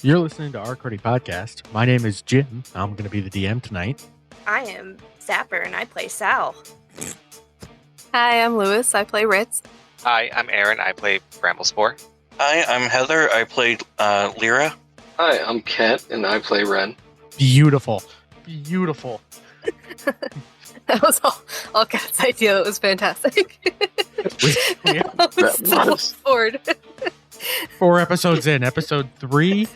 You're listening to our Cruddy Podcast. My name is Jim. I'm going to be the DM tonight. I am Sapper, and I play Sal. Hi, I'm Lewis. I play Ritz. Hi, I'm Aaron. I play Bramblespore. Hi, I'm Heather. I played Lyra. Hi, I'm Kent, and I play Wren. Beautiful. Beautiful. That was all Kat's idea. It was fantastic. we I was so bored. 4 episodes in. Episode 3,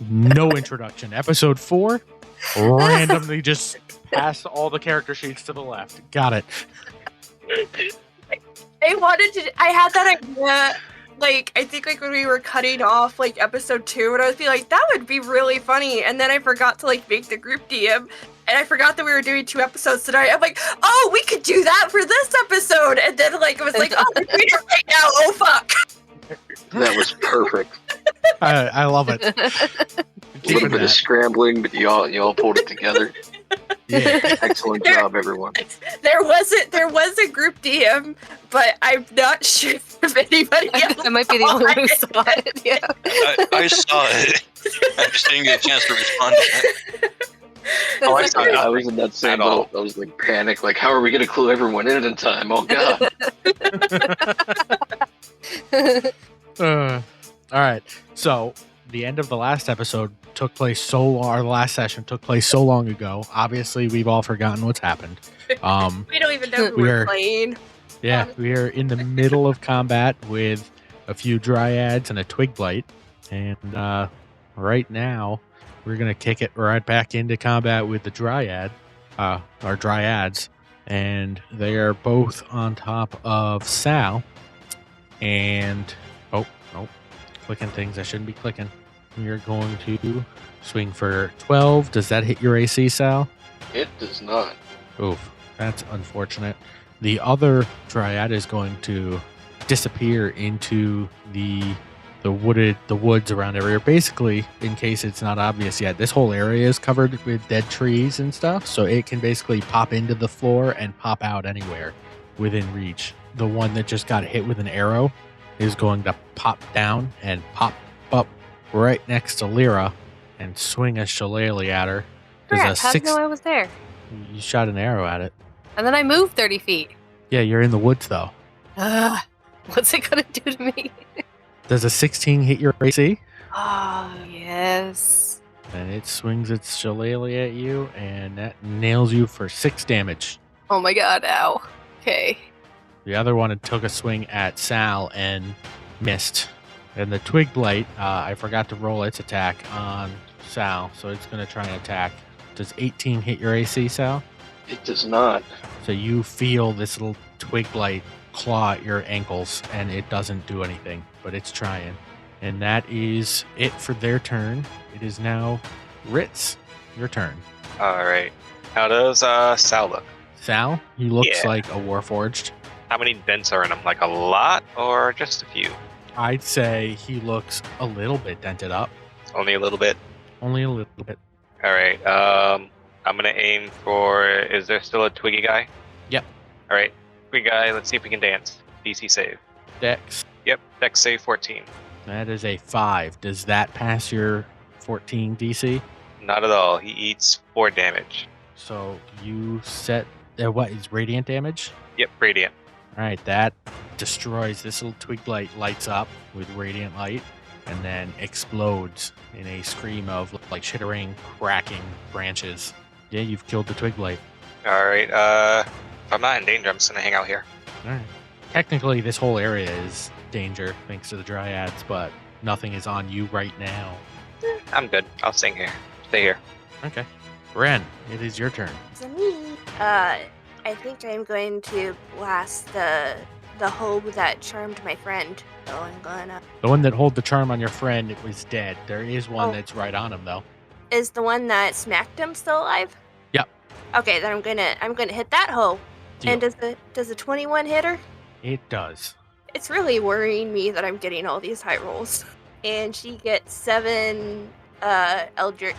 no introduction. Episode 4, randomly just pass all the character sheets to the left. Got it. I had that idea, I think when we were cutting off, episode 2, and I was like, that would be really funny, and then I forgot to, make the group DM, and I forgot that we were doing 2 episodes tonight. I'm like, oh, we could do that for this episode, and then, it was like, oh, we're doing it right now, oh, fuck. That was perfect. I love it. A little bit of scrambling, but you all pulled it together. Yeah. Excellent job, everyone. There was a group DM, but I'm not sure if anybody else. I might be the only one who saw it. Yeah. I saw it. I just didn't get a chance to respond to it. Oh, I was in that same boat. I was panic, how are we going to clue everyone in time? Oh, God. All right. So the end of the last episode took place so long. Our last session took place so long ago. Obviously, we've all forgotten what's happened. We don't even know who we're playing. Yeah, we are in the middle of combat with a few Dryads and a Twig Blight, and right now we're gonna kick it right back into combat with the Dryad, our Dryads, and they are both on top of Sal. And clicking things I shouldn't be clicking. We are going to swing for 12. Does that hit your AC, Sal? It does not. Oof, that's unfortunate. The other Dryad is going to disappear into the woods around everywhere. Basically, in case it's not obvious yet, this whole area is covered with dead trees and stuff, so it can basically pop into the floor and pop out anywhere within reach. The one that just got hit with an arrow is going to pop down and pop up right next to Lyra and swing a shillelagh at her. Crap, how did you know I was there? You shot an arrow at it. And then I moved 30 feet. Yeah, you're in the woods, though. What's it going to do to me? Does a 16 hit your AC? Oh, yes. And it swings its shillelagh at you, and that nails you for 6 damage. Oh my god, ow. Okay. The other one had took a swing at Sal and missed. And the Twig Blight, I forgot to roll its attack on Sal, so it's going to try and attack. Does 18 hit your AC, Sal? It does not. So you feel this little Twig Blight claw at your ankles, and it doesn't do anything, but it's trying. And that is it for their turn. It is now Ritz, your turn. All right. How does Sal look? Sal, he looks like a Warforged. How many dents are in him? A lot or just a few? I'd say he looks a little bit dented up. Only a little bit? Only a little bit. All right. I'm going to aim for... Is there still a Twiggy guy? Yep. All right. Twiggy guy, let's see if we can dance. DC save. Dex. Yep. Dex save 14. That is a 5. Does that pass your 14 DC? Not at all. He eats 4 damage. So you set... what is radiant damage? Yep, radiant. All right, that destroys. This little Twig Blight lights up with radiant light and then explodes in a scream of shittering, cracking branches. Yeah, you've killed the Twig Blight. All right. If I'm not in danger, I'm just going to hang out here. All right. Technically, this whole area is danger thanks to the Dryads, but nothing is on you right now. I'm good. I'll stay here. Okay. Wren, it is your turn. It's me. I think I'm going to blast the hoe that charmed my friend. So I'm gonna. The one that hold the charm on your friend, it was dead. There is one Oh. that's right on him, though. Is the one that smacked him still alive? Yep. Okay, then I'm gonna hit that hoe. Deal. And does the 21 hit her? It does. It's really worrying me that I'm getting all these high rolls. And she gets 7 Eldritch,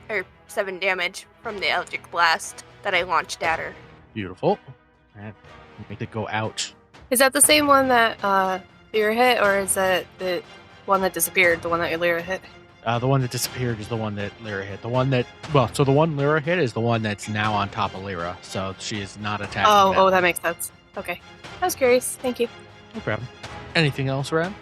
or 7 damage from the Eldritch Blast that I launched at her. Beautiful. That make it go ouch. Is that the same one that Lyra hit, or is that the one that disappeared, the one that Lyra hit? The one that disappeared is the one that Lyra hit. The one that, so the one Lyra hit is the one that's now on top of Lyra. So she is not attacking Oh, that makes sense. Okay. I was curious. Thank you. No problem. Anything else, Wren?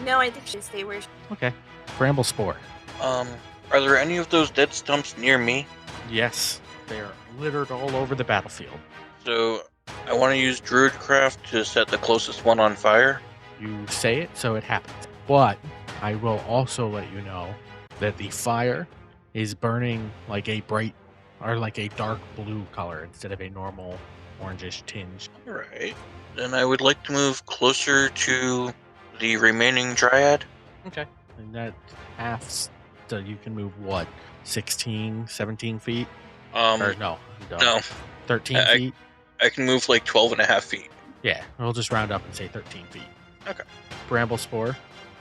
No, I think she should stay where she. Okay. Bramblespore. Are there any of those dead stumps near me? Yes. They are littered all over the battlefield. So I want to use Druidcraft to set the closest one on fire. You say it, so it happens. But I will also let you know that the fire is burning like a bright or like a dark blue color instead of a normal orangish tinge. Alright. Then I would like to move closer to the remaining Dryad. Okay. And that halves, so you can move what? 16, 17 feet? Or no. No. 13 I- feet? I can move like 12 and a half feet. Yeah, we'll just round up and say 13 feet. Okay. Bramblespore,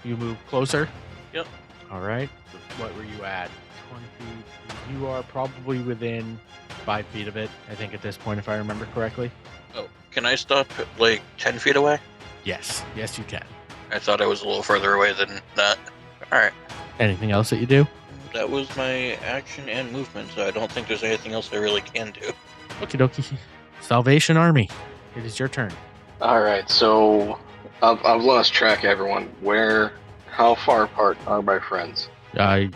you move closer? Yep. All right. What were you at? 20 feet. You are probably within 5 feet of it, I think, at this point, if I remember correctly. Oh, can I stop like 10 feet away? Yes. Yes, you can. I thought I was a little further away than that. Alright. Anything else that you do? That was my action and movement, so I don't think there's anything else I really can do. Okie dokie. Salvation Army, it is your turn. Alright, so I've lost track, everyone. How far apart are my friends?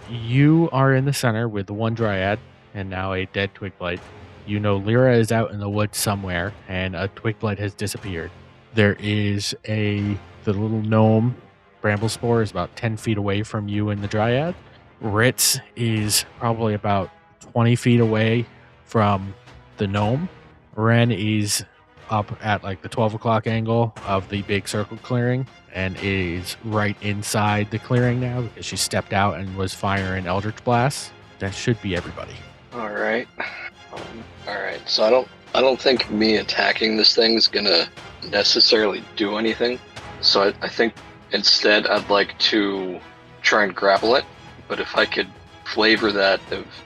You are in the center with the one Dryad and now a dead Twigblight. You know Lyra is out in the woods somewhere, and a Twigblight has disappeared. There is the little gnome, Bramblespore, is about 10 feet away from you and the Dryad. Ritz is probably about 20 feet away from the gnome. Wren is up at like the 12 o'clock angle of the big circle clearing and is right inside the clearing now because she stepped out and was firing Eldritch Blasts. That should be everybody. Alright. Alright, so I don't think me attacking this thing's gonna necessarily do anything. So I think instead I'd like to try and grapple it. But if I could flavor that,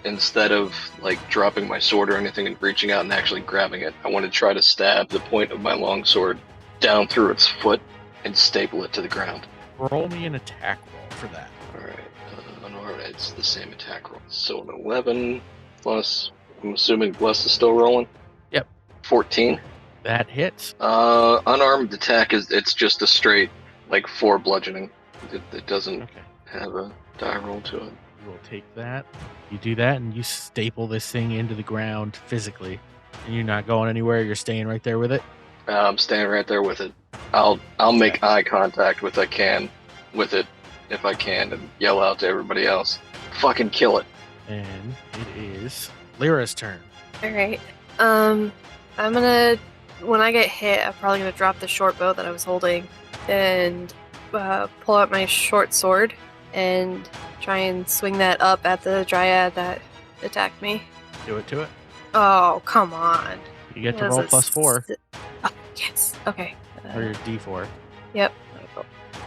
instead of like dropping my sword or anything and reaching out and actually grabbing it, I want to try to stab the point of my longsword down through its foot and staple it to the ground. Roll me an attack roll for that. Alright, it's the same attack roll. So an 11 plus, I'm assuming Bless is still rolling? Yep. 14. That hits. Unarmed attack it's just a straight, like 4 bludgeoning. It doesn't Okay. have a die roll to it. We'll take that. You do that and you staple this thing into the ground physically. And you're not going anywhere, you're staying right there with it? I'm staying right there with it. I'll make eye contact with it if I can, and yell out to everybody else, "Fucking kill it!" And it is Lyra's turn. All right. I'm gonna, when I get hit, I'm probably gonna drop the short bow that I was holding and pull out my short sword and try and swing that up at the Dryad that attacked me. Do it to it. Oh, come on. You get to That roll was a +4 Oh, yes. Okay. or your D4. Yep.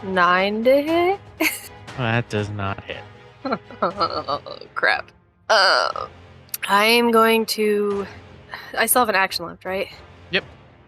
9 to hit? That does not hit. Oh, crap. I am going to... I still have an action left, right?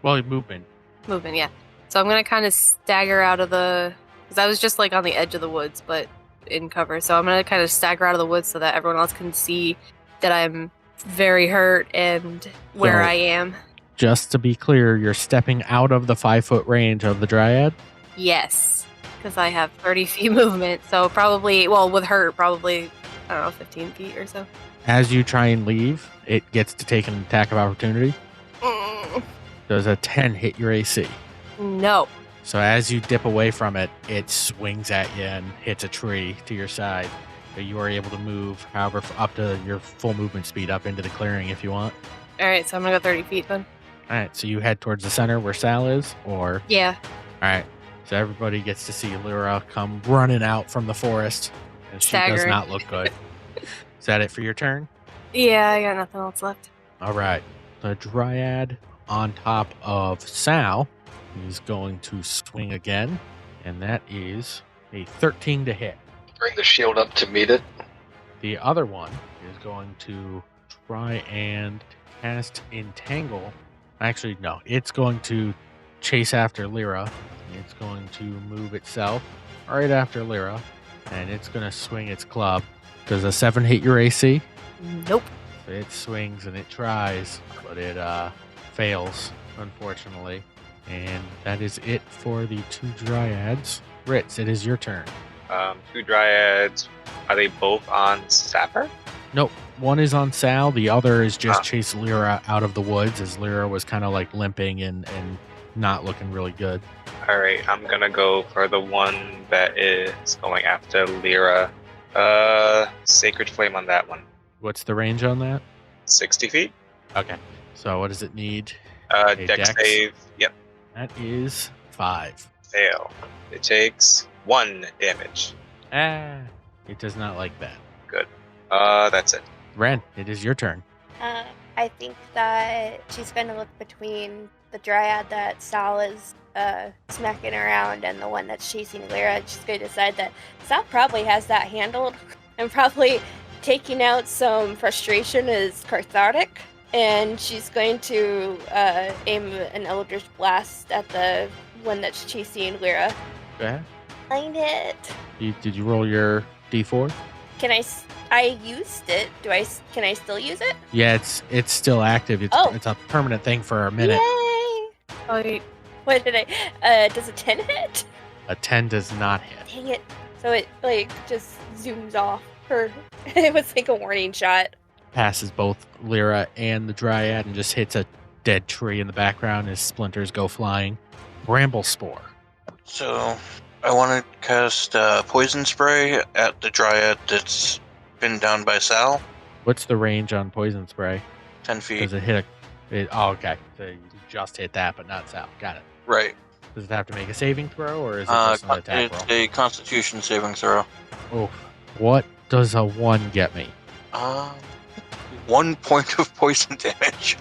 Well, movement. Movement, yeah. So I'm going to kind of stagger out of the... Because I was just like on the edge of the woods, but in cover. So I'm going to kind of stagger out of the woods so that everyone else can see that I'm very hurt and where So- I am. Just to be clear, you're stepping out of the 5-foot range of the Dryad. Yes. Because I have 30 feet movement. So probably, well, with her, probably, I don't know, 15 feet or so. As you try and leave, it gets to take an attack of opportunity. Does a 10 hit your AC? No. So as you dip away from it, it swings at you and hits a tree to your side. But you are able to move, however, up to your full movement speed up into the clearing if you want. All right, so I'm gonna go 30 feet then. All right, so you head towards the center where Sal is, or Yeah. all right. So everybody gets to see Lyra come running out from the forest, and she does Staggering. not look good. Is that it for your turn? Yeah, I got nothing else left. All right. The Dryad on top of Sal is going to swing again, and that is a 13 to hit. Bring the shield up to meet it. The other one is going to try and cast Entangle. Actually, no. It's going to chase after Lyra. It's going to move itself right after Lyra, and it's going to swing its club. Does a 7 hit your AC? Nope. It swings and it tries, but it fails, unfortunately. And that is it for the 2 Dryads. Ritz, it is your turn. 2 Dryads. Are they both on Sapper? Nope. One is on Sal. The other is just Ah. chase Lyra out of the woods, as Lyra was kind of like limping and not looking really good. Alright, I'm gonna go for the one that is going after Lyra. Sacred Flame on that one. What's the range on that? 60 feet. Okay. So what does it need? Dex Dex? save. Yep, That is 5. fail. It takes 1 damage. It does not like that. That's it. Wren, it is your turn. I think that she's going to look between the Dryad that Sal is smacking around and the one that's chasing Lyra. She's going to decide that Sal probably has that handled and probably taking out some frustration is cathartic. And she's going to aim an Eldritch Blast at the one that's chasing Lyra. Go ahead. Find it. Did you roll your D4? I used it. Can I still use it? Yeah, it's still active. It's a permanent thing for a minute. Yay! Oh, What did I? Does a 10 hit? A 10 does not hit. Dang it! So it just zooms off. It was like a warning shot. Passes both Lyra and the Dryad and just hits a dead tree in the background as splinters go flying. Bramblespore. So I want to cast Poison Spray at the Dryad that's been down by Sal. What's the range on Poison Spray? 10 feet. Does it hit oh, okay. So you just hit that, but not Sal. Got it. Right. Does it have to make a saving throw, or is it just an attack It's roll? a Constitution saving throw. Oh, what does a 1 get me? 1 point of poison damage.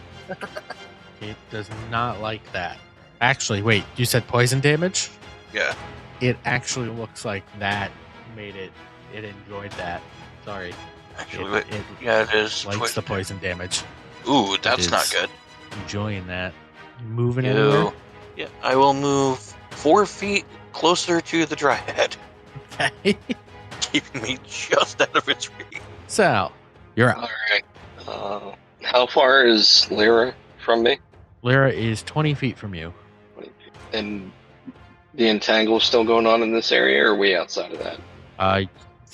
It does not like that. Actually, wait, you said poison damage? Yeah. It actually looks like that made it enjoyed that. Sorry. Actually, It yeah, it is. likes the poison damage. Ooh, that's not is. good. Enjoying that. Moving anywhere? Ew. Yeah, I will move 4 feet closer to the Dryad, Okay. keeping me just out of its reach. Sal, you're out. Alright. How far is Lyra from me? Lyra is 20 feet from you. And the entangle still going on in this area, or are we outside of that?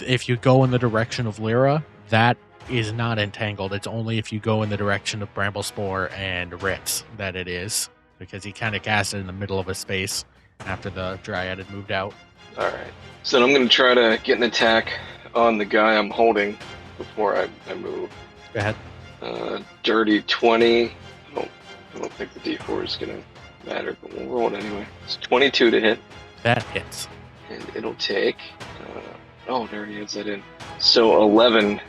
If you go in the direction of Lyra, that is not entangled. It's only if you go in the direction of Bramblespore and Ritz that it is, because he kind of cast it in the middle of a space after the Dryad had moved out. Alright. So I'm going to try to get an attack on the guy I'm holding before I move. Go ahead. Dirty 20. I don't think the D4 is going to matter, but we'll roll it anyway. It's 22 to hit, That hits. and it'll take... there he is that in. So 11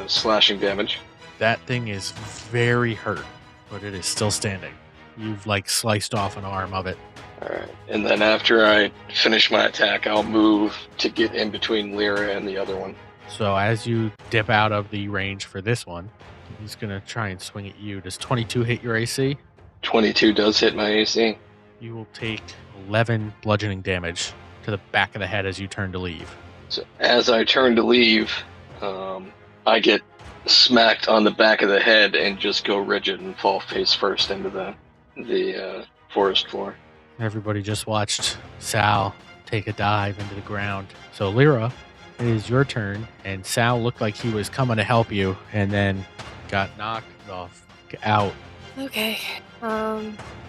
slashing damage. That thing is very hurt, but it is still standing. You've sliced off an arm of it. Alright. And then after I finish my attack, I'll move to get in between Lyra and the other one. So as you dip out of the range for this one, he's going to try and swing at you. Does 22 hit your AC? 22 does hit my AC. You will take 11 bludgeoning damage to the back of the head as you turn to leave. So as I turn to leave, I get smacked on the back of the head and just go rigid and fall face first into the forest floor. Everybody just watched Sal take a dive into the ground. So Lyra, it is your turn, and Sal looked like he was coming to help you and then got knocked off out. Okay.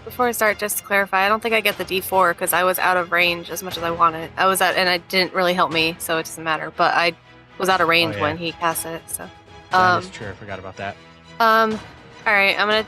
Before I start, just to clarify, I don't think I get the D4 because I was out of range as much as I wanted. And it didn't really help me, so it doesn't matter. But was out of range yeah. when he cast it. So, That is true. I forgot about that. all right. I'm gonna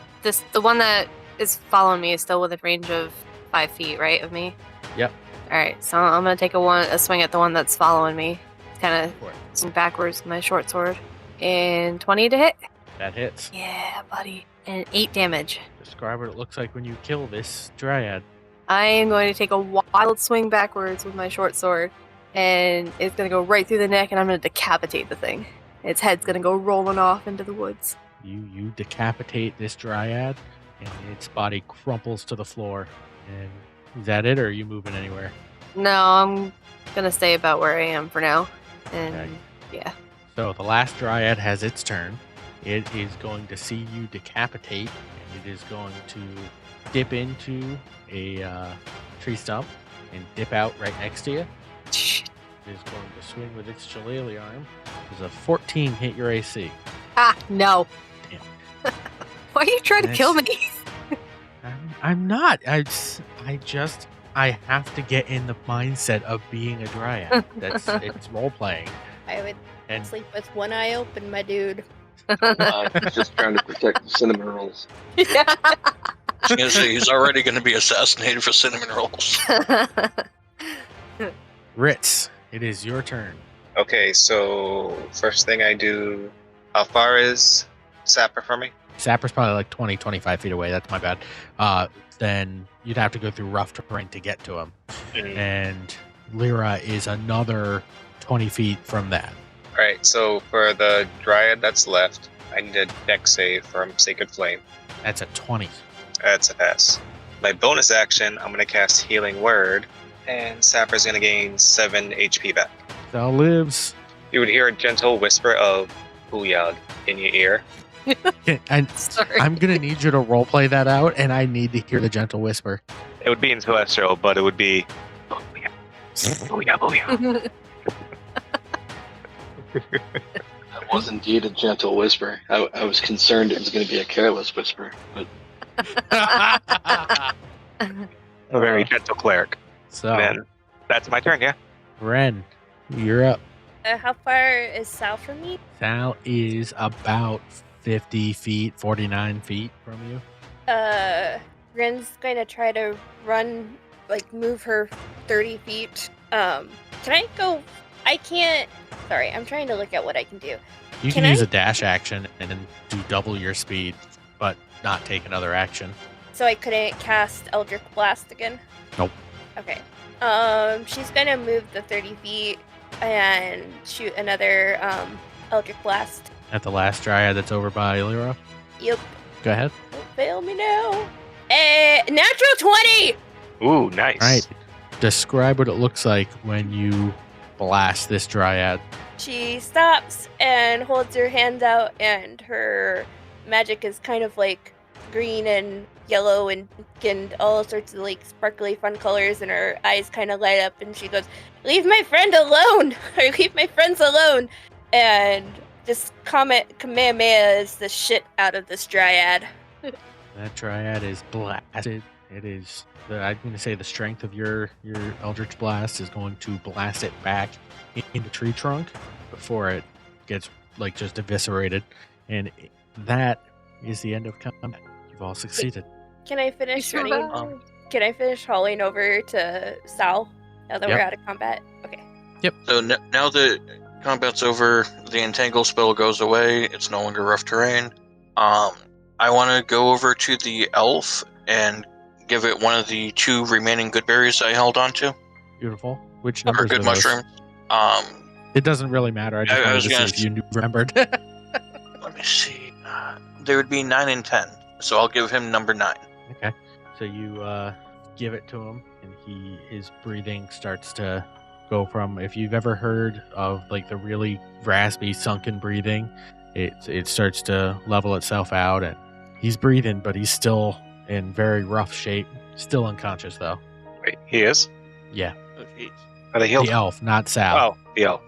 the one that is following me is still within range of 5 feet, right, of me. Yep. All right. So I'm gonna take a swing at the one that's following me. Kind of swing backwards with my short sword, and 20 to hit. That hits. Yeah, buddy. And 8 damage. Describe what it looks like when you kill this Dryad. I am going to take a wild swing backwards with my short sword, and it's going to go right through the neck, and I'm going to decapitate the thing. Its head's going to go rolling off into the woods. You decapitate this Dryad, and its body crumples to the floor. And is that it, or are you moving anywhere? No, I'm going to stay about where I am for now. And Okay. yeah. So the last Dryad has its turn. It is going to see you decapitate, and it is going to dip into a tree stump and dip out right next to you. It is going to swing with its shillelagh arm. Does a 14 hit your AC? Ah, no. Damn. Why are you trying to kill me? I'm not. I have to get in the mindset of being a Dryad. It's role playing. I would And sleep with one eye open, my dude. He's just trying to protect the cinnamon rolls. Yeah. I was gonna say he's already gonna be assassinated for cinnamon rolls. Ritz, it is your turn. Okay, so first thing I do, how far is Sapper from me? Sapper's probably like 20, 25 feet away. That's my bad. Then you'd have to go through rough terrain to get to him. And Lyra is another 20 feet from that. Alright, so for the Dryad that's left, I need a dex save from Sacred Flame. That's a 20. That's a pass. My bonus action, I'm going to cast Healing Word, and Sapper's going to gain 7 HP back. Thou lives. You would hear a gentle whisper of Booyah in your ear. And Sorry. I'm going to need you to roleplay that out, and I need to hear the gentle whisper. It would be in Celestial, but it would be Booyah. Booyah, booyah. That was indeed a gentle whisper. I was concerned it was going to be a careless whisper, but A very gentle cleric. So, Then that's my turn, yeah? Wren, you're up. How far is Sal from me? Sal is about 50 feet, 49 feet from you. Ren's going to try to run, move her 30 feet. Can I go? I can't. Sorry, I'm trying to look at what I can do. You Can can use I? a dash action and then do double your speed, but not take another action. So I couldn't cast Eldritch Blast again? Nope. Okay. She's gonna move the 30 feet and shoot another Eldritch Blast. At the last Dryad that's over by Lyra. Yep. Go ahead. Don't fail me now. Natural 20! Ooh, nice. All right. Describe what it looks like when you blast this Dryad. She stops and holds her hand out, and her magic is kind of like green and yellow and all sorts of sparkly fun colors, and her eyes kind of light up, and she goes, "Leave my friend alone! Or leave my friends alone!" And just Kamehameha is the shit out of this Dryad. That Dryad is blasted. It is, I'm going to say the strength of your Eldritch Blast is going to blast it back in the tree trunk before it gets just eviscerated. And that is the end of combat. You've all succeeded. Can I finish Thanks, running? Rebecca. Can I finish hauling over to Sal now that Yep. we're out of combat? Okay. So now that combat's over, the entangle spell goes away. It's no longer rough terrain. I want to go over to the elf and give it one of the 2 remaining good berries I held on to. Beautiful. Which Or numbers good are those? mushrooms. It doesn't really matter. I just I wanted was to see gonna if you remembered. Let me see. There would be 9 and 10. So I'll give him number 9. Okay. So you give it to him, and his breathing starts to go from, if you've ever heard of the really raspy, sunken breathing, it starts to level itself out, and he's breathing, but he's still in very rough shape. Still unconscious, though. Wait, he is? Yeah. Are they healed? The elf, not Sal. Oh, the elf.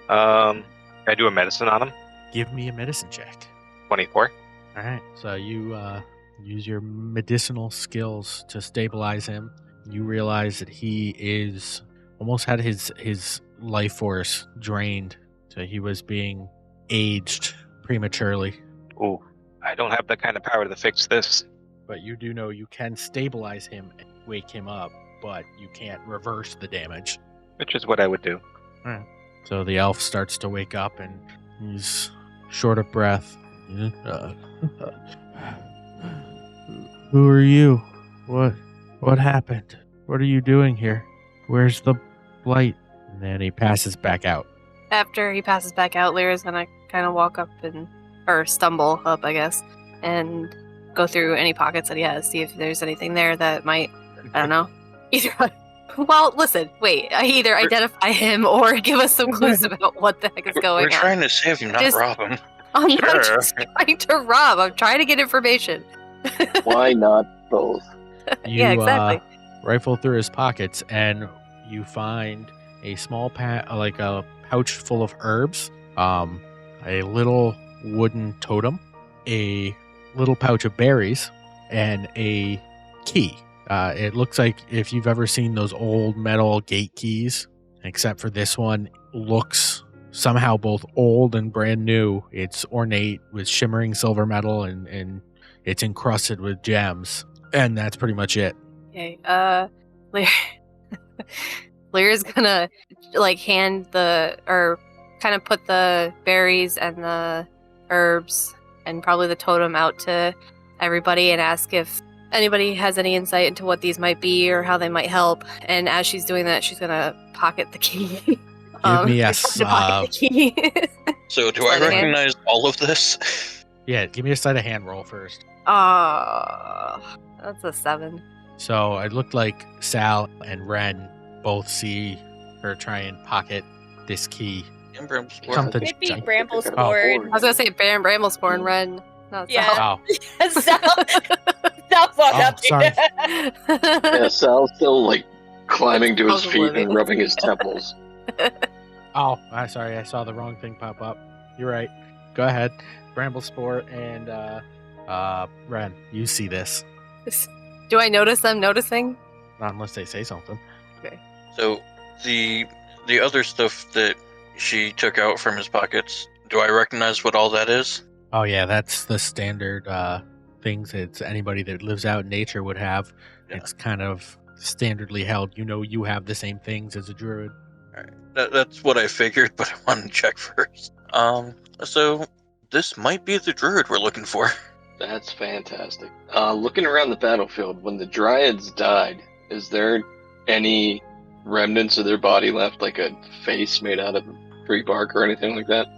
Can I do a medicine on him? Give me a medicine check. 24. All right. So you use your medicinal skills to stabilize him. You realize that he is almost had his life force drained So he was being aged prematurely. Ooh, I don't have the kind of power to fix this. But you do know you can stabilize him and wake him up, but you can't reverse the damage. Which is what I would do. So the elf starts to wake up and he's short of breath. Who are you? What happened? What are you doing here? Where's the light? And then he passes back out. After he passes back out, Lyra's gonna kind of walk up or stumble up, I guess, and go through any pockets that he has, see if there's anything there that might, I don't know, well, listen, wait, either identify him or give us some clues about what the heck is going on. We're trying to save him, not rob him. I'm not just trying to rob, I'm trying to get information. Why not both? You, yeah, exactly. Rifle through his pockets and you find a small like a pouch full of herbs, a little wooden totem, a little pouch of berries, and a key. It looks like if you've ever seen those old metal gate keys, except for this one looks somehow both old and brand new. It's ornate with shimmering silver metal and it's encrusted with gems. And that's pretty much it. Okay, Lyra's gonna hand or kind of put the berries and the herbs and probably the totem out to everybody and ask if anybody has any insight into what these might be or how they might help. And as she's doing that, she's gonna pocket the key. Give me a pocket the key. So do I recognize all of this? Yeah, give me a sleight of hand roll first. That's a 7. So it looked like Sal and Wren both see her try and pocket this key. And Bramblespore. Something Maybe giant. Bramblespore. I was gonna say Bramblespore and Wren. No, Yeah. Oh, Stop up, dude. sorry. Yeah, Sal's still climbing to his feet and rubbing his temples. Oh, I'm sorry. I saw the wrong thing pop up. You're right. Go ahead. Bramblespore and Wren, you see this. Do I notice them noticing? Not unless they say something. So the other stuff that she took out from his pockets, do I recognize what all that is? Oh yeah, that's the standard things that anybody that lives out in nature would have. Yeah. It's kind of standardly held. You know, you have the same things as a druid. All right. That's what I figured, but I wanted to check first. So this might be the druid we're looking for. That's fantastic. Looking around the battlefield, when the Dryads died, is there any remnants of their body left, like a face made out of tree bark or anything like that?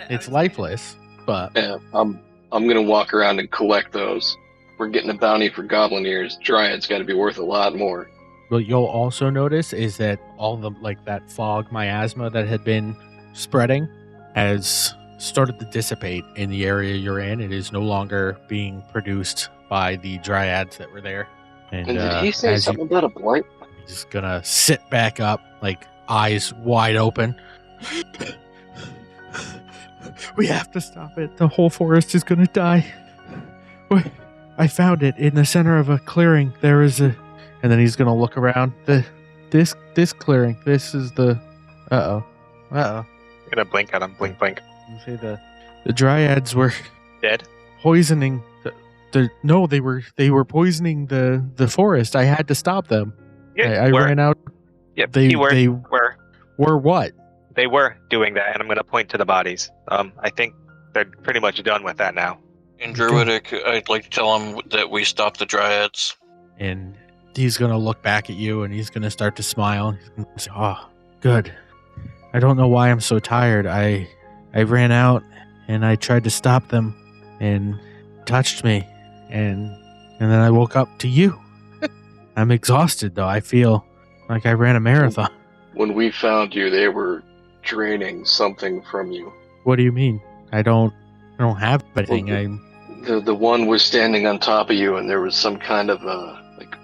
It's lifeless, but Yeah, I'm gonna walk around and collect those. We're getting a bounty for goblin ears. Dryad's got to be worth a lot more. what you'll also notice is that all the that fog miasma that had been spreading has started to dissipate in the area you're in. It is no longer being produced by the Dryads that were there. And did he say as something about a blight? He's gonna sit back up, eyes wide open. We have to stop it. The whole forest is gonna die. I found it in the center of a clearing. There is a, and then he's gonna look around. This clearing. This is the. I'm gonna blink at him. Blink, blink. You say the Dryads were Dead? poisoning no, they were poisoning the forest. I had to stop them. Yeah, I ran out. Yep, They were. were what? They were doing that, and I'm gonna point to the bodies. I think they're pretty much done with that now. In Druidic, I'd like to tell him that we stopped the Dryads. And he's gonna look back at you and he's gonna start to smile. He's gonna say, "Oh, good. I don't know why I'm so tired. I ran out and I tried to stop them and touched me and then I woke up to you. I'm exhausted though. I feel like I ran a marathon." When we found you, they were draining something from you. What do you mean? I don't have anything. The one was standing on top of you, and there was some kind of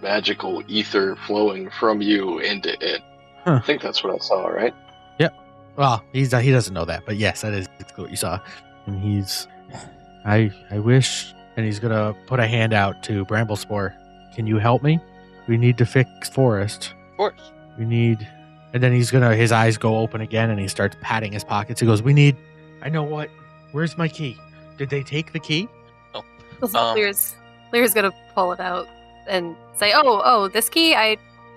magical ether flowing from you into it. Huh. I think that's what I saw, right? Well, he doesn't know that, but yes, that is what you saw. And I wish, and he's gonna put a hand out to Bramblespore. Can you help me? We need to fix forest. Of course. We need And then his eyes go open again, and he starts patting his pockets. He goes, I know what. Where's my key? Did they take the key? Lyra's gonna pull it out and say, "Oh, this key.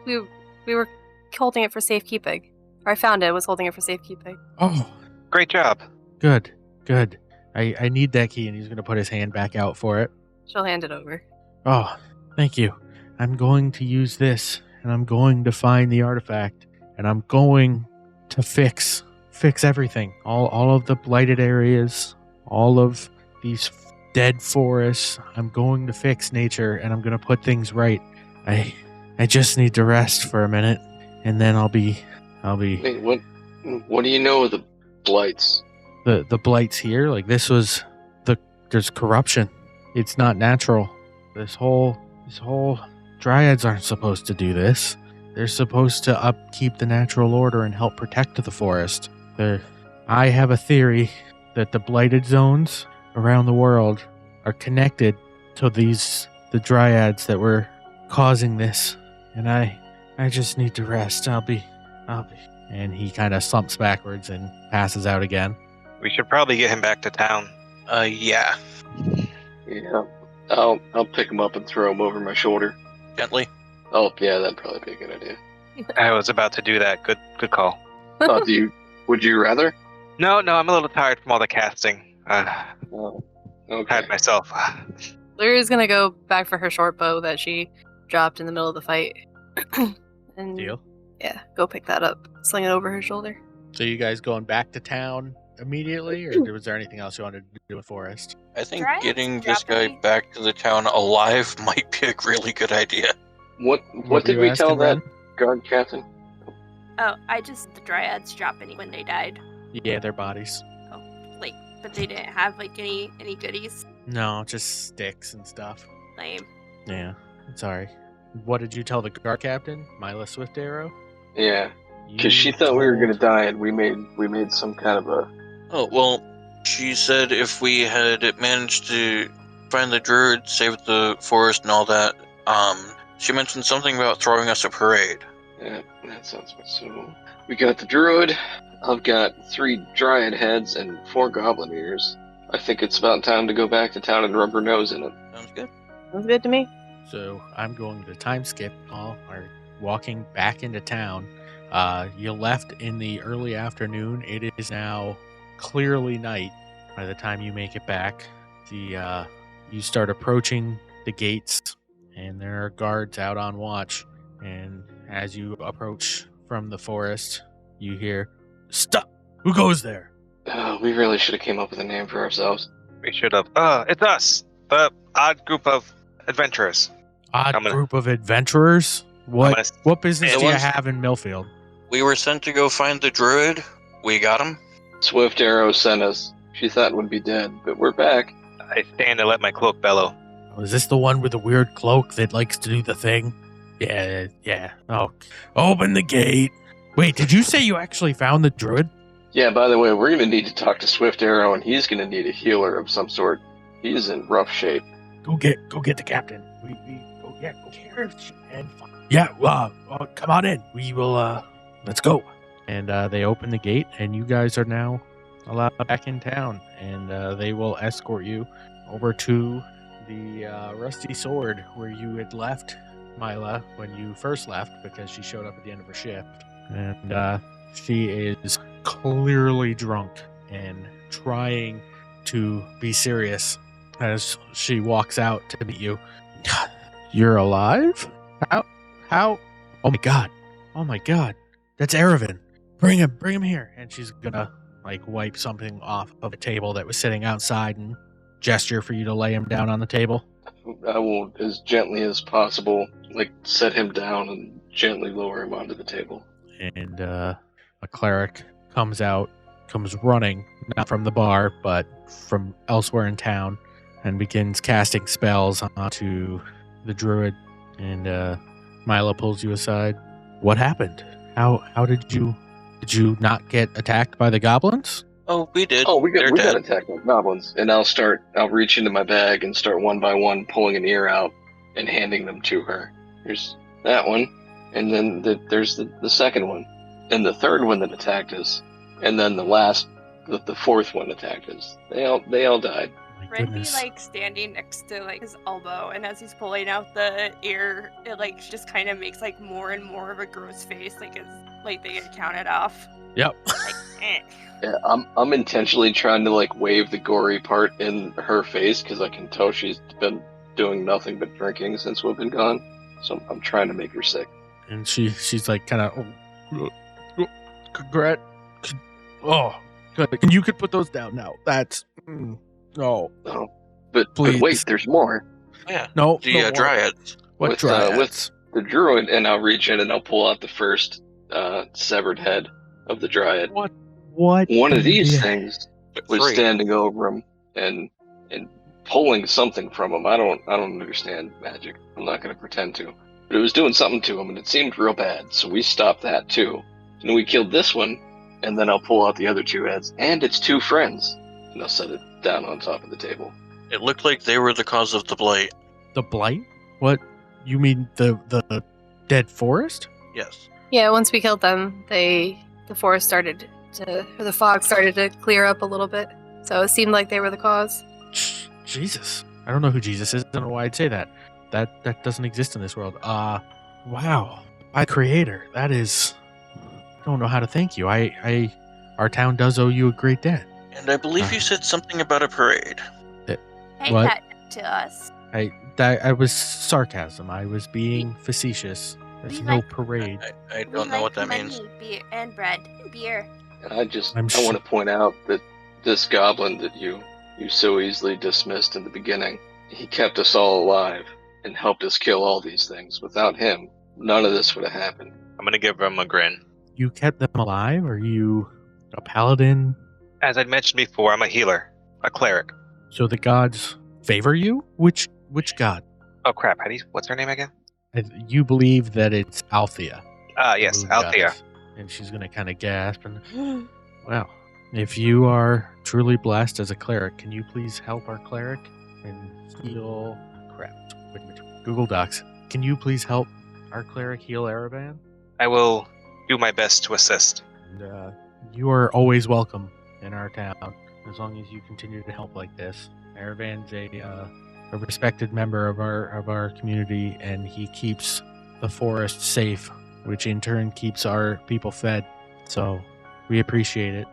We were holding it for safekeeping. Or I found it. Was holding it for safekeeping." Oh, Great job. good. I need that key, and he's gonna put his hand back out for it. She'll hand it over. Oh, thank you. I'm going to use this, and I'm going to find the artifact, and I'm going to fix everything. All of the blighted areas, all of these dead forests. I'm going to fix nature, and I'm going to put things right. I just need to rest for a minute, and then I'll be. Wait, what do you know of the blights? The blights here, like there's corruption. It's not natural. This whole Dryads aren't supposed to do this. They're supposed to upkeep the natural order and help protect the forest. I have a theory that the blighted zones around the world are connected to the Dryads that were causing this. And I just need to rest. I'll be. And he kind of slumps backwards and passes out again. We should probably get him back to town. Yeah. Yeah. I'll pick him up and throw him over my shoulder. Gently. Oh, yeah, that'd probably be a good idea. I was about to do that. Good call. Would you rather? No, I'm a little tired from all the casting. Oh, okay. Tired myself. Lyra's gonna go back for her short bow that she dropped in the middle of the fight. And Deal. yeah, go pick that up. Sling it over her shoulder. So you guys going back to town immediately, or was there anything else you wanted to do with Forest? I think Dryads getting this guy dropping- back to the town alive might be a really good idea. What were did you we tell asking, that Ren? guard captain? Oh, the Dryads drop any when they died. Yeah, their bodies. But they didn't have any goodies. No, just sticks and stuff. Lame. Yeah, sorry. What did you tell the guard captain, Mila Swift Arrow? Yeah, because she thought we were gonna die, and we made some kind of a. Oh, well, she said if we had managed to find the druid, save the forest and all that, she mentioned something about throwing us a parade. Yeah, that sounds good. So we got the druid. I've got 3 dryad heads and 4 goblin ears. I think it's about time to go back to town and rub her nose in it. Sounds good. Sounds good to me. So I'm going to time skip all are walking back into town. You left in the early afternoon. It is now clearly night by the time you make it back. You start approaching the gates, and there are guards out on watch. And as you approach from the forest, you hear, "Stop! Who goes there?" We really should have came up with a name for ourselves. We should have. It's us, the odd group of adventurers. Odd group of adventurers? What business It do you was- have in Millfield? We were sent to go find the druid. We got him. Swift Arrow sent us. She thought we'd be dead, but we're back. I stand and let my cloak bellow. Oh, is this the one with the weird cloak that likes to do the thing? Yeah. Oh, open the gate. Wait, did you say you actually found the druid? Yeah, by the way, we're gonna need to talk to Swift Arrow, and he's gonna need a healer of some sort. He's in rough shape. Go get the captain. Go get her. And yeah, come on in. We will. Let's go. And they open the gate, and you guys are now allowed back in town, and they will escort you over to the Rusty Sword where you had left Mila when you first left, because she showed up at the end of her shift, and she is clearly drunk and trying to be serious as she walks out to meet you. You're alive? How? Oh my god. That's Erevan. Bring him here. And she's gonna wipe something off of a table that was sitting outside and gesture for you to lay him down on the table. I will, as gently as possible, set him down and gently lower him onto the table. And a cleric comes running, not from the bar, but from elsewhere in town, and begins casting spells onto the druid. And Mila pulls you aside. What happened? How did you not get attacked by the goblins? Oh, we did. Oh, we got They're dead. attacked by goblins, and I'll reach into my bag and start one by one pulling an ear out and handing them to her. Here's that one, and then there's the second one. and the third one that attacked us, and then the fourth one attacked us. They all died. My Ren be goodness. like standing next to like his elbow, and as he's pulling out the ear, it like just kind of makes like more and more of a gross face, like as like they get counted off. Yep. Like, eh. Yeah, I'm intentionally trying to like wave the gory part in her face because I can tell she's been doing nothing but drinking since we've been gone. So I'm trying to make her sick. And she's like kind of, Congrat. Oh, good. And you could put those down now. That's no, Oh, but Please. wait, there's more. Yeah. no. The no more. Dryads. What with, dryads? with the druid, and I'll reach in and I'll pull out the first severed head of the Dryad. What? One of these Yeah. things was 3. standing over him and pulling something from him. I don't understand magic. I'm not going to pretend to. But it was doing something to him, and it seemed real bad. So we stopped that too. And we killed this one, and then I'll pull out the other 2 heads and its 2 friends, and I'll set it down on top of the table. It looked like they were the cause of the blight. The blight? What? You mean the dead forest? Yes. Yeah, once we killed them, the forest started to, or the fog started to clear up a little bit. So it seemed like they were the cause. Jesus. I don't know who Jesus is. I don't know why I'd say that. That doesn't exist in this world. Wow. My creator. That is. I don't know how to thank you. Our town does owe you a great debt. And I believe you said something about a parade. Take What? that to us. I was sarcasm. I was being facetious. There's We no like- parade. I We don't know like what that money, means. Beer and bread, beer. And I I'm want to point out that this goblin that you so easily dismissed in the beginning, he kept us all alive and helped us kill all these things. Without him, none of this would have happened. I'm gonna give him a grin. You kept them alive? Are you a paladin? As I mentioned before, I'm a healer, a cleric. So the gods favor you? Which god? Oh crap! What's her name again? You believe that it's Althea. Yes, Moon Althea. goddess. And she's going to kind of gasp and, well, if you are truly blessed as a cleric, can you please help our cleric and heal? Crap. Wait. Google Docs. Can you please help our cleric heal Aravan? I will do my best to assist. And you are always welcome in our town as long as you continue to help like this. Aravan's a respected member of our community, and he keeps the forest safe, which in turn keeps our people fed. So we appreciate it.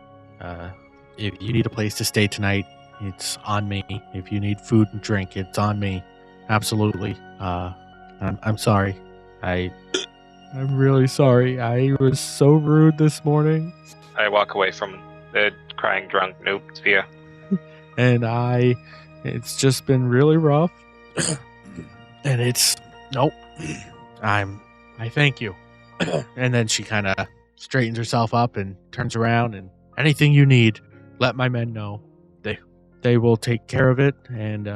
If you need a place to stay tonight, it's on me. If you need food and drink, it's on me. Absolutely. I'm sorry. I'm really sorry. I was so rude this morning. I walk away from the crying drunk noob, Sophia. And it's just been really rough. And nope. I thank you. And then she kind of straightens herself up and turns around, and anything you need, let my men know. They will take care of it, and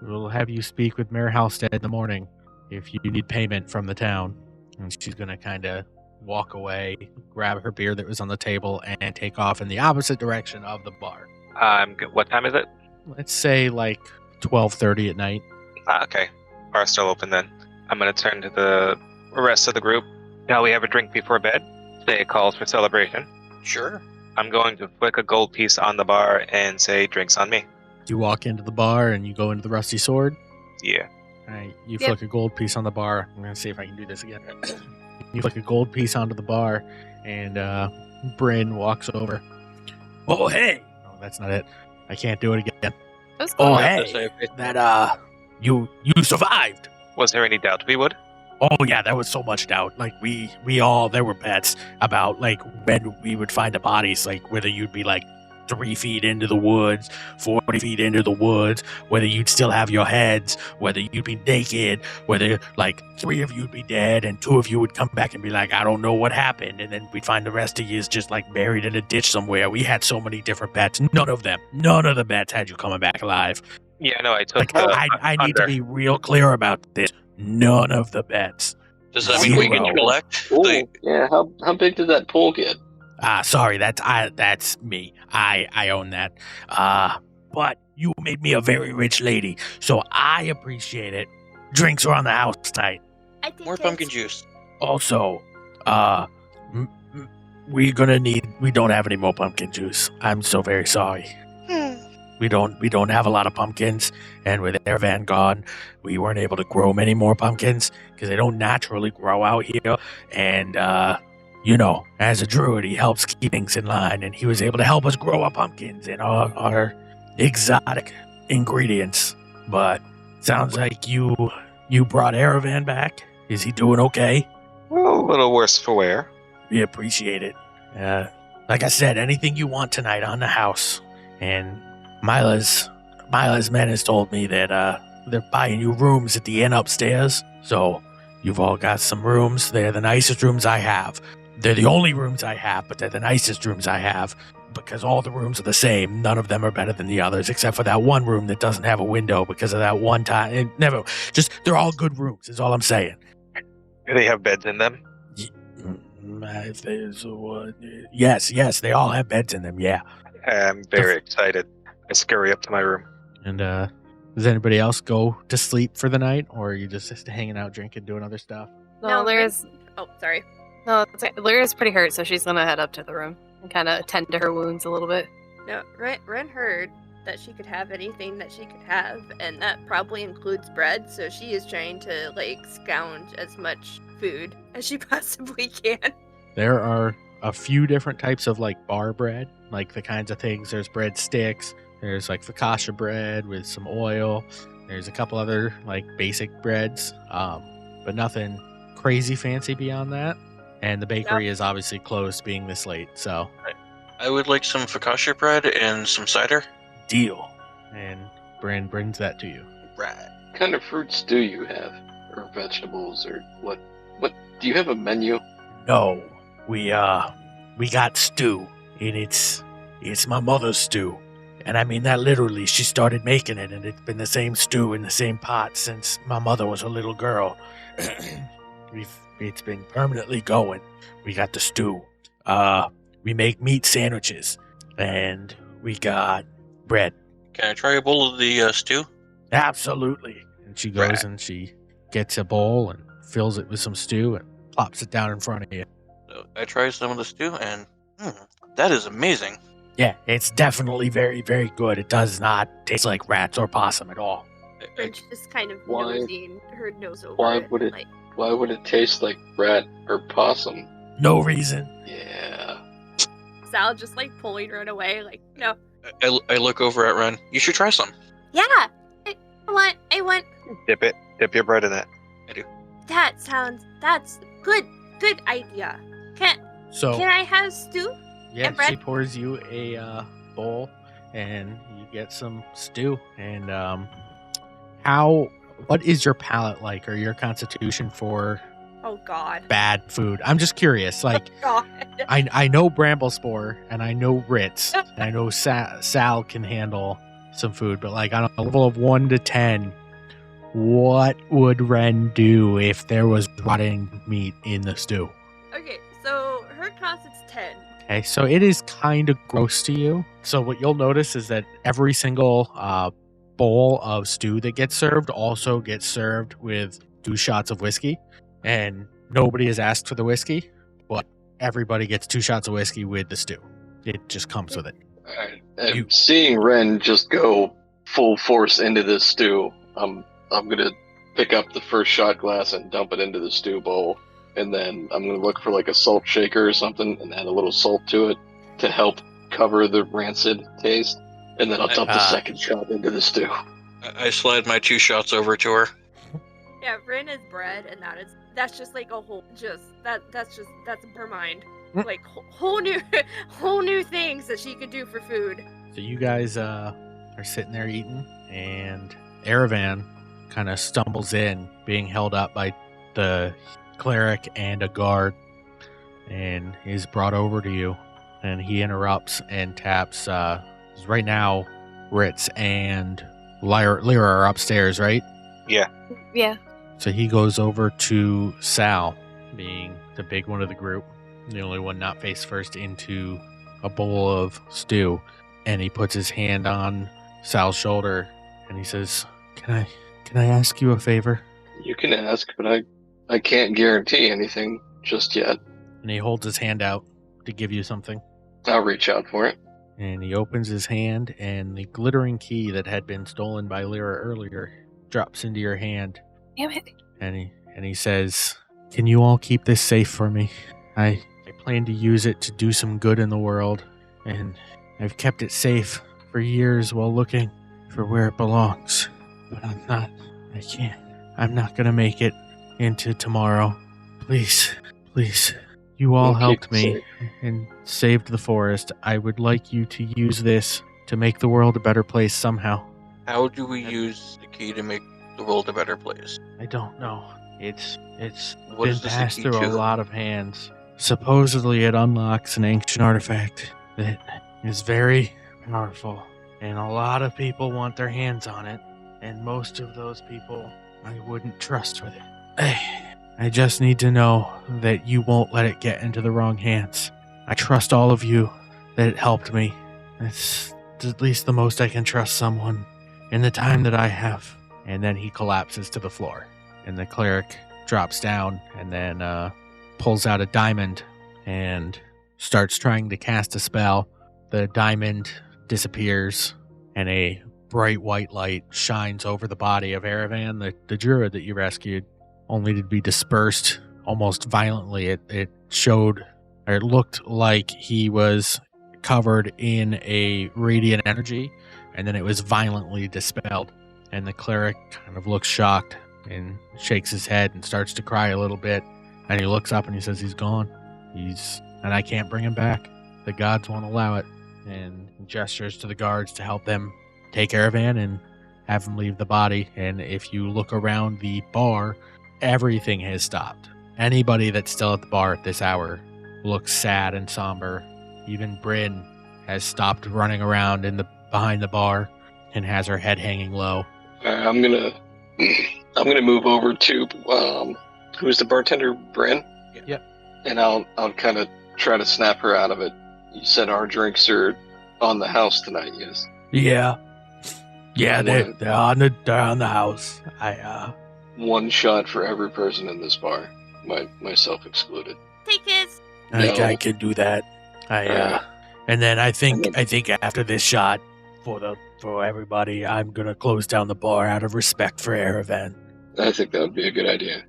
we'll have you speak with Mayor Halstead in the morning if you need payment from the town. And she's going to kind of walk away, grab her beer that was on the table, and take off in the opposite direction of the bar. What time is it? Let's say like 12:30 at night. Okay. Bar's still open then. I'm gonna turn to the rest of the group. Shall we have a drink before bed? Say it calls for celebration. Sure. I'm going to flick a gold piece on the bar and say, drinks on me. You walk into the bar and you go into the Rusty Sword. Yeah. All right, you Yep. flick a gold piece on the bar. I'm gonna see if I can do this again. You flick a gold piece onto the bar, and Bryn walks over. Oh hey! Oh, that's not it. I can't do it again. That was Oh cool. hey! That you survived. Was there any doubt we would? Oh yeah, there was so much doubt. Like we all, there were bets about like when we would find the bodies, like whether you'd be like 3 feet into the woods, 40 feet into the woods, whether you'd still have your heads, whether you'd be naked, whether like 3 of you'd be dead and 2 of you would come back and be like, I don't know what happened, and then we'd find the rest of you just like buried in a ditch somewhere. We had so many different bets. None of the bets had you coming back alive. Yeah, no, I took Like the I need to under. be real clear about this. None of the bets. Does that mean we can Zero. collect Ooh, the yeah, how big did that pool get? Sorry, that's me. I own that. But you made me a very rich lady, so I appreciate it. Drinks are on the house tonight. I think more it's- pumpkin juice? Also, We don't have any more pumpkin juice. I'm so very sorry. We don't have a lot of pumpkins, and with Eravan gone, we weren't able to grow many more pumpkins because they don't naturally grow out here. And as a druid, he helps keep things in line, and he was able to help us grow our pumpkins and our exotic ingredients. But sounds like you brought Eravan back. Is he doing okay? Well, a little worse for wear. We appreciate it. Like I said, anything you want tonight on the house. And Mila's men has told me that they're buying you rooms at the inn upstairs. So you've all got some rooms. They're the nicest rooms I have. They're the only rooms I have, but they're the nicest rooms I have because all the rooms are the same. None of them are better than the others, except for that one room that doesn't have a window because of that one time. They're all good rooms, is all I'm saying. Do they have beds in them? If there's one, yes, they all have beds in them, yeah. I'm very excited. I scurry up to my room. And does anybody else go to sleep for the night, or are you just hanging out, drinking, doing other stuff? No, Lyra's. Oh, sorry. No, Lyra's pretty hurt, so she's gonna head up to the room and kind of tend to her wounds a little bit. No, Ren heard that she could have anything that she could have, and that probably includes bread, so she is trying to, scrounge as much food as she possibly can. There are a few different types of, bar bread, the kinds of things. There's bread sticks, there's, focaccia bread with some oil, there's a couple other, basic breads, but nothing crazy fancy beyond that. And the bakery is obviously closed being this late, so... I would like some focaccia bread and some cider. Deal. And Bryn brings that to you. Right. What kind of fruits do you have? Or vegetables, or what? Do you have a menu? No. We got stew, and it's my mother's stew. And I mean that literally. She started making it, and it's been the same stew in the same pot since my mother was a little girl. It's been permanently going. We got the stew. We make meat sandwiches, and we got bread. Can I try a bowl of the stew? Absolutely. And she goes and she gets a bowl and fills it with some stew and plops it down in front of you. So I try some of the stew, and that is amazing. Yeah, it's definitely very, very good. It does not taste like rats or possum at all. French just kind of Why- nosing her nose over Why it. would it? Why would it taste like rat or possum? No reason. Yeah. Sal just pulling Ren away, no. I look over at Ren. You should try some. Yeah, I want. Dip your bread in it. That's good idea. Can So I have stew? yeah, and bread? she pours you a bowl and you get some stew. And what is your palate like, or your constitution for Oh God. bad food? I'm just curious. Oh God. I know Bramblespore and I know Ritz and I know Sal can handle some food, but on a level of 1 to 10, what would Wren do if there was rotting meat in the stew? Okay, so her constant's 10. Okay, so it is kind of gross to you. So what you'll notice is that every single bowl of stew that gets served also gets served with 2 shots of whiskey. And nobody has asked for the whiskey, but everybody gets 2 shots of whiskey with the stew. It just comes with it. Alright. And seeing Ren just go full force into this stew, I'm gonna pick up the first shot glass and dump it into the stew bowl. And then I'm gonna look for a salt shaker or something and add a little salt to it to help cover the rancid taste. And then I'll dump the second shot into the stew. I slide my 2 shots over to her. Yeah, Ren is bread, and that's just a whole that's her mind. Whole new things that she could do for food. So you guys are sitting there eating, and Eravan kind of stumbles in, being held up by the cleric and a guard, and is brought over to you. And he interrupts and taps. Right now, Ritz and Lyra are upstairs, right? Yeah. So he goes over to Sal, being the big one of the group, the only one not face first into a bowl of stew, and he puts his hand on Sal's shoulder and he says, Can I ask you a favor? You can ask, but I can't guarantee anything just yet. And he holds his hand out to give you something. I'll reach out for it. And he opens his hand, and the glittering key that had been stolen by Lyra earlier drops into your hand. Damn it. And he says, "Can you all keep this safe for me? I plan to use it to do some good in the world, and I've kept it safe for years while looking for where it belongs. But I'm not gonna make it into tomorrow. Please, you all We'll keep helped it me safe. and saved the forest. I would like you to use this to make the world a better place somehow." How do we use the key to make the world a better place? I don't know. It's What been is this a passed key through a to? lot of hands. Supposedly it unlocks an ancient artifact that is very powerful, and a lot of people want their hands on it, and most of those people I wouldn't trust with it. I just need to know that you won't let it get into the wrong hands. I trust all of you that it helped me. It's at least the most I can trust someone in the time that I have. And then he collapses to the floor. And the cleric drops down and then pulls out a diamond and starts trying to cast a spell. The diamond disappears, and a bright white light shines over the body of Aravan, the druid that you rescued, only to be dispersed almost violently. It showed, or it looked like he was covered in a radiant energy, and then it was violently dispelled. And the cleric kind of looks shocked and shakes his head and starts to cry a little bit. And he looks up and he says he's gone. And I can't bring him back. The gods won't allow it. And gestures to the guards to help them take Aravan and have him leave the body. And if you look around the bar, everything has stopped. Anybody that's still at the bar at this hour looks sad and somber. Even Bryn has stopped running around behind the bar and has her head hanging low. I'm gonna move over to who's the bartender, Bryn? Yep. And I'll kind of try to snap her out of it. You said our drinks are on the house tonight, yes? Yeah, One- they're on the house. One shot for every person in this bar, myself excluded. Take his. No. I can do that. And then I think after this shot for everybody, I'm gonna close down the bar out of respect for Aravan. I think that would be a good idea.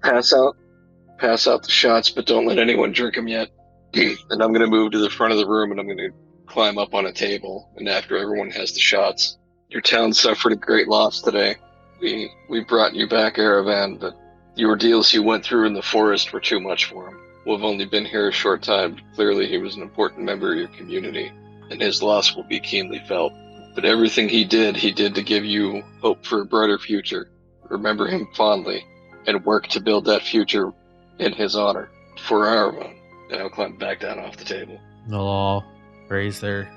Pass out the shots, but don't let anyone drink them yet. And I'm gonna move to the front of the room, and I'm gonna climb up on a table. And after everyone has the shots, your town suffered a great loss today. We brought you back, Aravan, but the ordeals he went through in the forest were too much for him. We've only been here a short time. Clearly, he was an important member of your community, and his loss will be keenly felt. But everything he did to give you hope for a brighter future. Remember him fondly, and work to build that future in his honor. For Aravan. And I'll climb back down off the table. They'll all raise their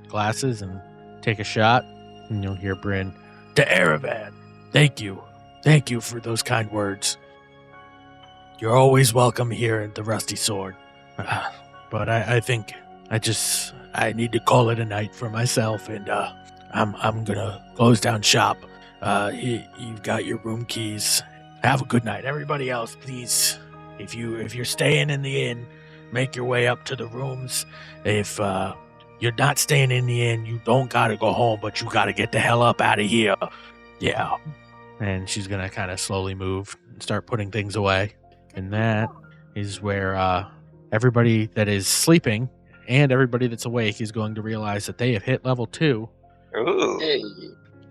glasses and take a shot, and you'll hear Bryn, "To Aravan, thank you for those kind words. You're always welcome here at the Rusty Sword. But I think I need to call it a night for myself, and I'm gonna close down shop. You've got your room keys. Have a good night, everybody else. Please, if you're staying in the inn, make your way up to the rooms. If you're not staying in the inn, you don't gotta go home, but you gotta get the hell up out of here. Yeah." And she's gonna kind of slowly move and start putting things away. And that is where everybody that is sleeping and everybody that's awake is going to realize that they have hit level 2. Ooh. Hey.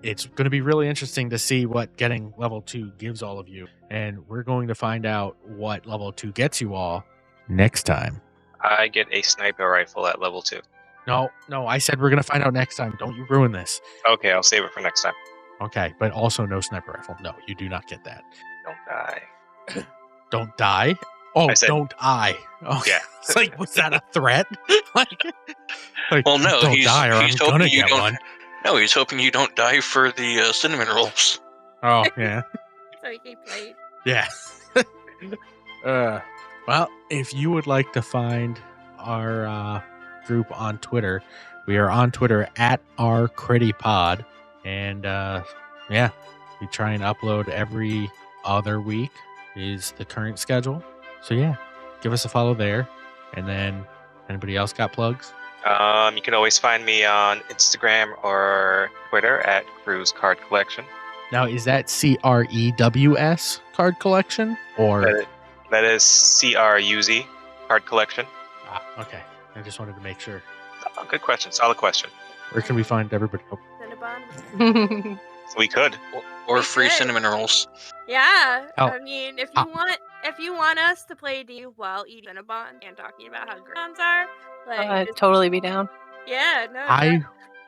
It's going to be really interesting to see what getting level 2 gives all of you. And we're going to find out what level 2 gets you all next time. I get a sniper rifle at level 2. No, I said we're going to find out next time. Don't you ruin this. Okay, I'll save it for next time. Okay, but also no sniper rifle. No, you do not get that. Don't die. Don't die? Oh, I said- don't I? Oh, Yeah. It's like, was that a threat? like, Well, no, don't he's die or he's I'm hoping gonna you get don't. one. No, he's hoping you don't die for the cinnamon rolls. Oh, yeah. So he can play. Yeah. Well, if you would like to find our group on Twitter, we are on Twitter at ourcrittypod. And yeah, we try and upload every other week is the current schedule. So yeah, give us a follow there. And then, anybody else got plugs? You can always find me on Instagram or Twitter at Cruise Card Collection. Now, is that CREWS card collection or? That is CRUZ Card Collection. Okay. I just wanted to make sure. Oh, good question. Solid question. Where can we find everybody? Oh, Cinnabon. We could. Or We free could. cinnamon rolls. Yeah, Oh. I mean, if Oh. you want us to play D while eating Cinnabon and talking about how great Cinnabons are, like, I'd totally be down. yeah, no,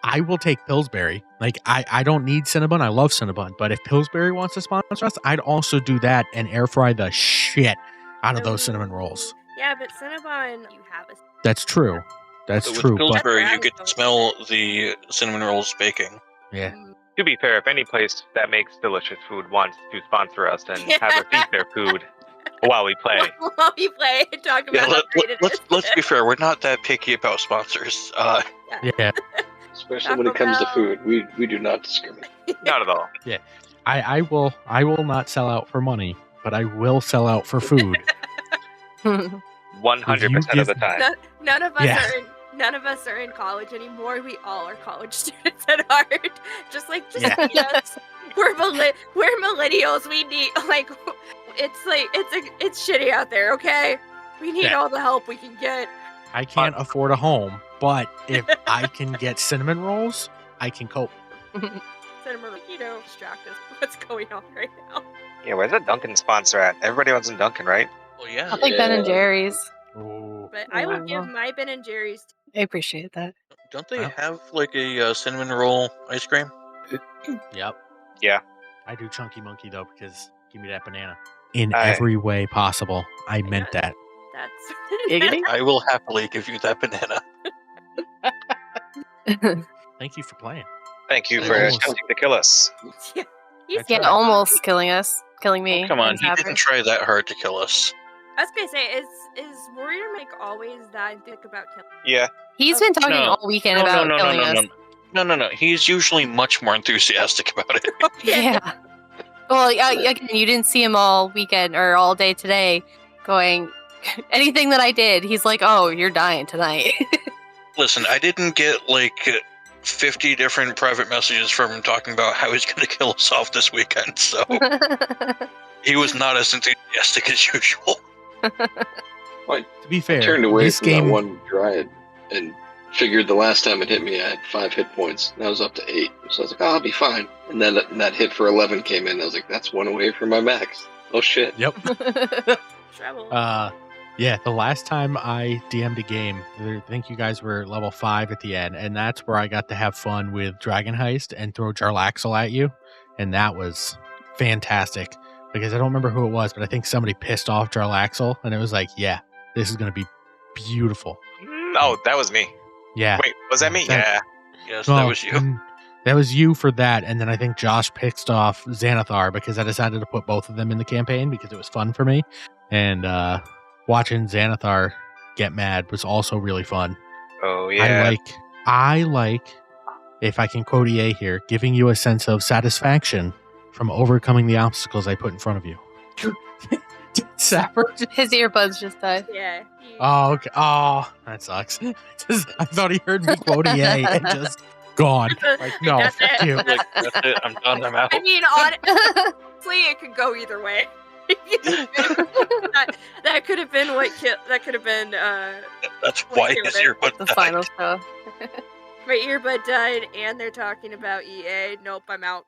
I will take Pillsbury. Like, I don't need Cinnabon. I love Cinnabon. But if Pillsbury wants to sponsor us, I'd also do that and air fry the shit out of those cinnamon rolls. yeah, but Cinnabon, you have a That's true. That's With true. But Pillsbury, you That's get to smell the cinnamon rolls baking. yeah. To be fair, if any place that makes delicious food wants to sponsor us and have us eat their food while we play, while we play and talk Yeah, about how great it is. let's be fair. We're not that picky about sponsors. Yeah. Especially when it comes to food, we do not discriminate. not at all. I will not sell out for money, but I will sell out for food. 100% of the time. None of us Yeah. none of us are in college anymore. We all are college students at heart. Just Yeah. meet us. We're millennials. We need it's shitty out there. Okay, we need Yeah. all the help we can get. I can't afford a home, but if I can get cinnamon rolls, I can cope. Cinnamon, distract us. What's going on right now? Yeah, where's the Dunkin' sponsor at? Everybody wants a Dunkin', right? Well, yeah. I'll take Ben and Jerry's. Ooh. But I would give Wow. my Ben and Jerry's. I appreciate that. Don't they Well. have like a cinnamon roll ice cream? Yep. Yeah. I do Chunky Monkey though because give me that banana in I- every way possible. I meant that. That's Giggity. I will happily give you that banana. Thank you for playing. Thank you I for almost- attempting to kill us. yeah. That's Yeah, right. almost killing us. Killing me. Oh, come on, and he Sapper. didn't try that hard to kill us. I was gonna say, is Warrior Mike always that thick about killing? Yeah. He's been talking No. all weekend about killing us. No. He's usually much more enthusiastic about it. Yeah. Well, again, you didn't see him all weekend or all day today going, anything that I did, he's like, oh, you're dying tonight. Listen, I didn't get like 50 different private messages from him talking about how he's going to kill us off this weekend, so he was not as enthusiastic as usual. To be fair, Turned away this from game. that one Dryad and figured the last time it hit me, I had 5 hit points. And I was up to 8. So I was like, oh, I'll be fine. And then that hit for 11 came in. And I was like, that's 1 away from my max. Oh, shit. Yep. Trouble. Yeah, the last time I DM'd a game, I think you guys were level 5 at the end, and that's where I got to have fun with Dragon Heist and throw Jarlaxle at you, and that was fantastic, because I don't remember who it was, but I think somebody pissed off Jarlaxle, and it was like, yeah, this is going to be beautiful. Oh, that was me. Yeah. Wait, was that me? That- Yeah. Yes, Well, that was you. That was you for that, and then I think Josh pissed off Xanathar because I decided to put both of them in the campaign because it was fun for me, and watching Xanathar get mad was also really fun. Oh, yeah. I like, if I can quote EA here, giving you a sense of satisfaction from overcoming the obstacles I put in front of you. Sapper? His earbuds just died. Yeah. Oh, okay. Oh, that sucks. I thought he heard me quote EA and just gone. Like, no, That's fuck it. you. Like, that's it. I'm done. I'm out. I mean, honestly, it could go either way. that could have been what killed. That could have been. That's why his earbud The died. final show. My earbud died, and they're talking about EA. Nope, I'm out.